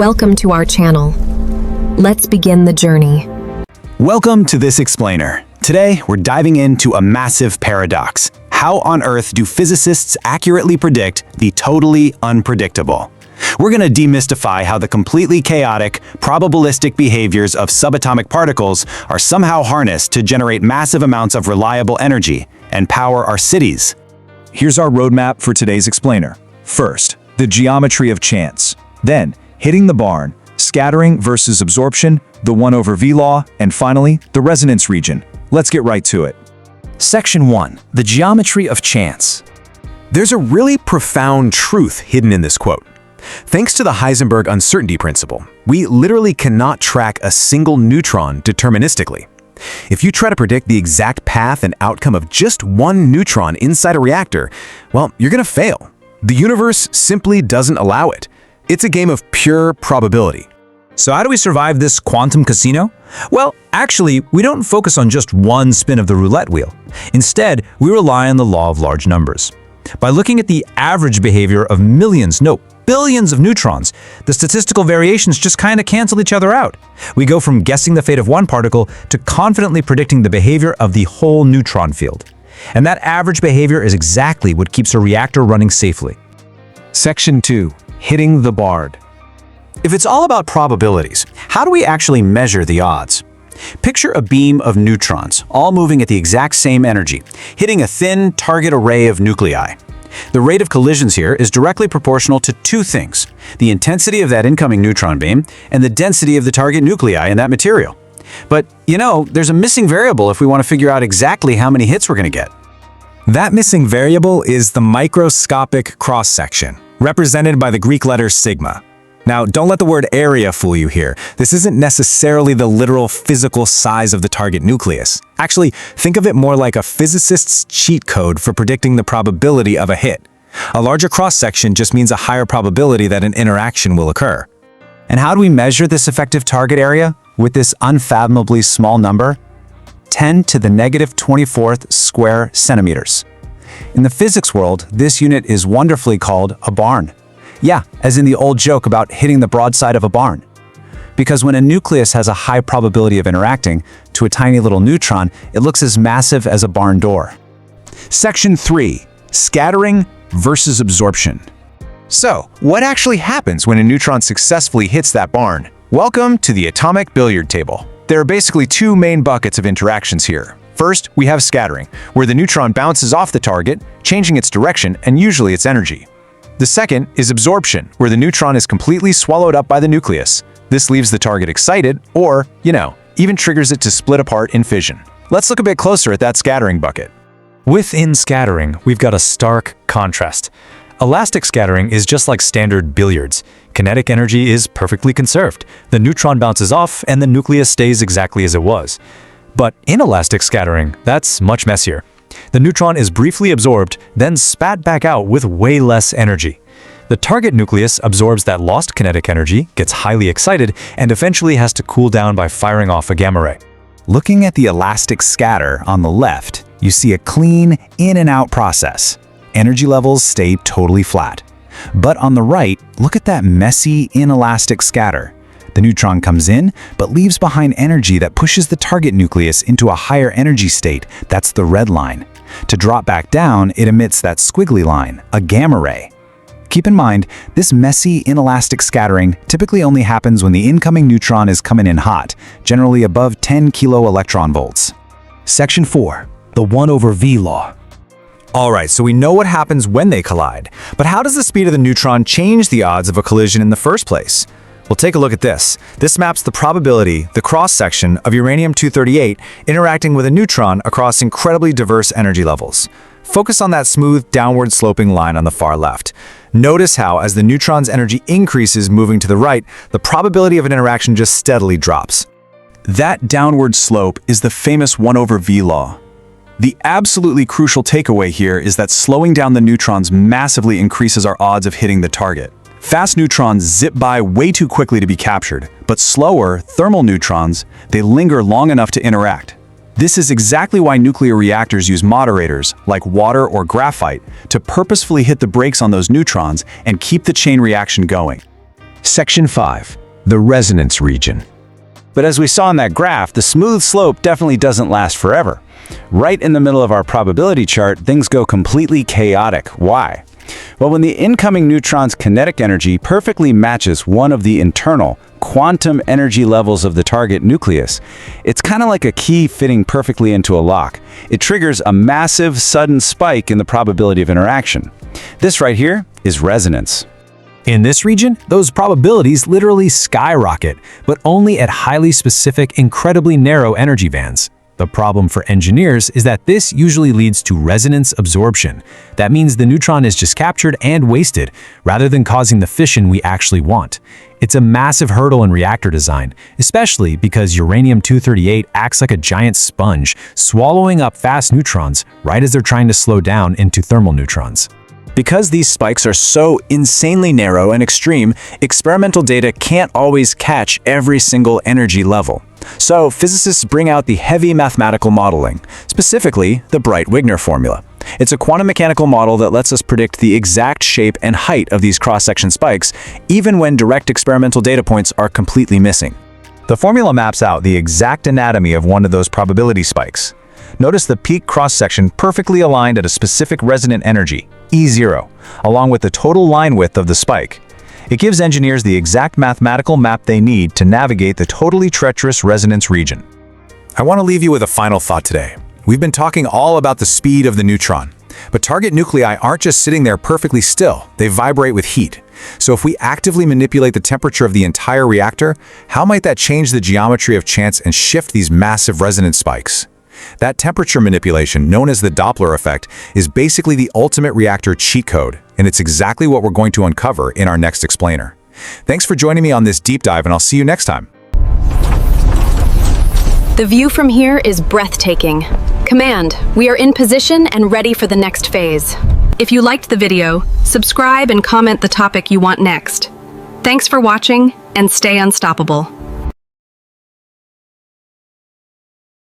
Welcome to our channel. Let's begin the journey. Welcome to this explainer. Today, we're diving into a massive paradox. How on earth do physicists accurately predict the totally unpredictable? We're going to demystify how the completely chaotic, probabilistic behaviors of subatomic particles are somehow harnessed to generate massive amounts of reliable energy and power our cities. Here's our roadmap for today's explainer. First, the geometry of chance. Then, hitting the barn, scattering versus absorption, the 1/v law, and finally, the resonance region. Let's get right to it. Section 1. The geometry of chance. There's a really profound truth hidden in this quote. Thanks to the Heisenberg uncertainty principle, we literally cannot track a single neutron deterministically. If you try to predict the exact path and outcome of just one neutron inside a reactor, well, you're going to fail. The universe simply doesn't allow it. It's a game of pure probability. So how do we survive this quantum casino? Well, actually, we don't focus on just one spin of the roulette wheel. Instead, we rely on the law of large numbers. By looking at the average behavior of millions, no, billions of neutrons, the statistical variations just kind of cancel each other out. We go from guessing the fate of one particle to confidently predicting the behavior of the whole neutron field. And that average behavior is exactly what keeps a reactor running safely. Section 2. Hitting the barn. If it's all about probabilities, how do we actually measure the odds? Picture a beam of neutrons, all moving at the exact same energy, hitting a thin target array of nuclei. The rate of collisions here is directly proportional to two things: the intensity of that incoming neutron beam and the density of the target nuclei in that material. But, there's a missing variable if we want to figure out exactly how many hits we're going to get. That missing variable is the microscopic cross-section, represented by the Greek letter sigma. Now, don't let the word area fool you here. This isn't necessarily the literal physical size of the target nucleus. Actually, think of it more like a physicist's cheat code for predicting the probability of a hit. A larger cross-section just means a higher probability that an interaction will occur. And how do we measure this effective target area with this unfathomably small number? 10 to the negative 24th square centimeters. In the physics world, this unit is wonderfully called a barn. Yeah, as in the old joke about hitting the broadside of a barn. Because when a nucleus has a high probability of interacting to a tiny little neutron, it looks as massive as a barn door. Section 3. Scattering versus absorption. So, what actually happens when a neutron successfully hits that barn? Welcome to the atomic billiard table. There are basically two main buckets of interactions here. First, we have scattering, where the neutron bounces off the target, changing its direction and usually its energy. The second is absorption, where the neutron is completely swallowed up by the nucleus. This leaves the target excited or, even triggers it to split apart in fission. Let's look a bit closer at that scattering bucket. Within scattering, we've got a stark contrast. Elastic scattering is just like standard billiards. Kinetic energy is perfectly conserved. The neutron bounces off and the nucleus stays exactly as it was. But inelastic scattering, that's much messier. The neutron is briefly absorbed, then spat back out with way less energy. The target nucleus absorbs that lost kinetic energy, gets highly excited, and eventually has to cool down by firing off a gamma ray. Looking at the elastic scatter on the left, you see a clean in and out process. Energy levels stay totally flat. But on the right, look at that messy inelastic scatter. The neutron comes in, but leaves behind energy that pushes the target nucleus into a higher energy state. That's the red line. To drop back down, it emits that squiggly line, a gamma ray. Keep in mind, this messy inelastic scattering typically only happens when the incoming neutron is coming in hot, generally above 10 kilo-electron-volts. Section 4. The 1/v law. Alright, so we know what happens when they collide. But how does the speed of the neutron change the odds of a collision in the first place? Well, take a look at this. This maps the probability, the cross-section, of uranium-238 interacting with a neutron across incredibly diverse energy levels. Focus on that smooth, downward-sloping line on the far left. Notice how, as the neutron's energy increases moving to the right, the probability of an interaction just steadily drops. That downward slope is the famous 1/v law. The absolutely crucial takeaway here is that slowing down the neutrons massively increases our odds of hitting the target. Fast neutrons zip by way too quickly to be captured, but slower, thermal neutrons, they linger long enough to interact. This is exactly why nuclear reactors use moderators, like water or graphite, to purposefully hit the brakes on those neutrons and keep the chain reaction going. Section 5. The resonance region. But as we saw in that graph, the smooth slope definitely doesn't last forever. Right in the middle of our probability chart, things go completely chaotic. Why? Well, when the incoming neutron's kinetic energy perfectly matches one of the internal quantum energy levels of the target nucleus, it's kind of like a key fitting perfectly into a lock. It triggers a massive, sudden spike in the probability of interaction. This right here is resonance. In this region, those probabilities literally skyrocket, but only at highly specific, incredibly narrow energy bands. The problem for engineers is that this usually leads to resonance absorption. That means the neutron is just captured and wasted, rather than causing the fission we actually want. It's a massive hurdle in reactor design, especially because uranium-238 acts like a giant sponge, swallowing up fast neutrons right as they're trying to slow down into thermal neutrons. Because these spikes are so insanely narrow and extreme, experimental data can't always catch every single energy level. So physicists bring out the heavy mathematical modeling, specifically the Bright-Wigner formula. It's a quantum mechanical model that lets us predict the exact shape and height of these cross-section spikes, even when direct experimental data points are completely missing. The formula maps out the exact anatomy of one of those probability spikes. Notice the peak cross-section perfectly aligned at a specific resonant energy, E0, along with the total line width of the spike. It gives engineers the exact mathematical map they need to navigate the totally treacherous resonance region. I want to leave you with a final thought today. We've been talking all about the speed of the neutron, but target nuclei aren't just sitting there perfectly still, they vibrate with heat. So if we actively manipulate the temperature of the entire reactor, how might that change the geometry of chance and shift these massive resonance spikes? That temperature manipulation, known as the Doppler effect, is basically the ultimate reactor cheat code, and it's exactly what we're going to uncover in our next explainer. Thanks for joining me on this deep dive, and I'll see you next time. The view from here is breathtaking. Command, we are in position and ready for the next phase. If you liked the video, subscribe and comment the topic you want next. Thanks for watching, and stay unstoppable.